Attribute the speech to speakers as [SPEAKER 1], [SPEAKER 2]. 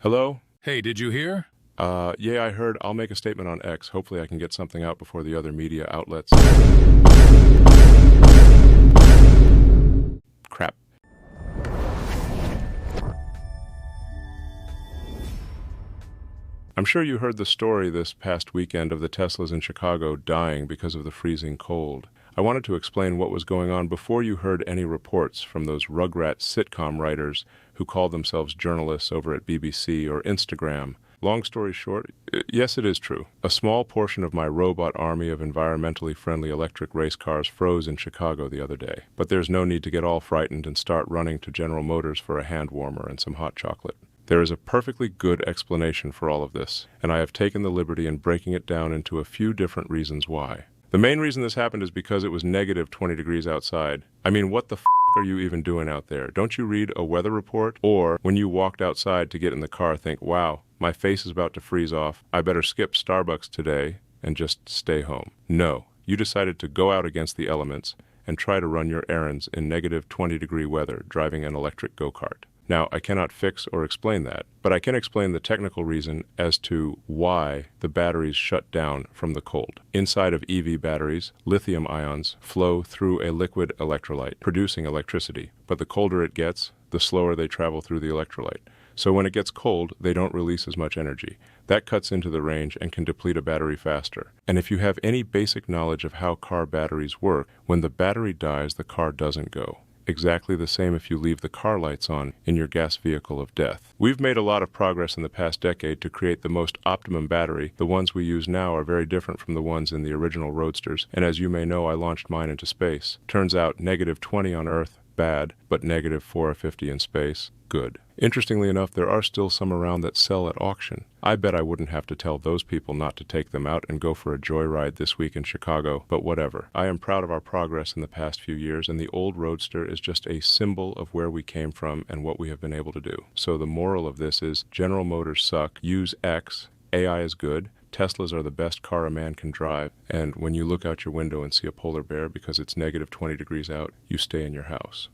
[SPEAKER 1] Hello?
[SPEAKER 2] Hey, did you hear?
[SPEAKER 1] Yeah, I heard. I'll make a statement on X. Hopefully I can get something out before the other media outlets. Crap. I'm sure you heard the story this past weekend of the Teslas in Chicago dying because of the freezing cold. I wanted to explain what was going on before you heard any reports from those Rugrat sitcom writers who call themselves journalists over at BBC or Instagram. Long story short, yes, it is true. A small portion of my robot army of environmentally friendly electric race cars froze in Chicago the other day. But there's no need to get all frightened and start running to General Motors for a hand warmer and some hot chocolate. There is a perfectly good explanation for all of this, and I have taken the liberty in breaking it down into a few different reasons why. The main reason this happened is because it was negative 20 degrees outside. I mean, what the f*** are you even doing out there? Don't you read a weather report? Or when you walked outside to get in the car, think, wow, my face is about to freeze off. I better skip Starbucks today and just stay home. No, you decided to go out against the elements and try to run your errands in negative 20-degree weather driving an electric go-kart. Now, I cannot fix or explain that, but I can explain the technical reason as to why the batteries shut down from the cold. Inside of EV batteries, lithium ions flow through a liquid electrolyte, producing electricity. But the colder it gets, the slower they travel through the electrolyte. So when it gets cold, they don't release as much energy. That cuts into the range and can deplete a battery faster. And if you have any basic knowledge of how car batteries work, when the battery dies, the car doesn't go. Exactly the same if you leave the car lights on in your gas vehicle of death. We've made a lot of progress in the past decade to create the most optimum battery. The ones we use now are very different from the ones in the original Roadsters, and as you may know, I launched mine into space. Turns out negative 20 on Earth, bad, but negative 450 in space, good. Interestingly enough, there are still some around that sell at auction. I bet I wouldn't have to tell those people not to take them out and go for a joyride this week in Chicago, but whatever. I am proud of our progress in the past few years, and the old Roadster is just a symbol of where we came from and what we have been able to do. So the moral of this is General Motors suck, use X, AI is good, Teslas are the best car a man can drive, and when you look out your window and see a polar bear because it's negative 20 degrees out, you stay in your house.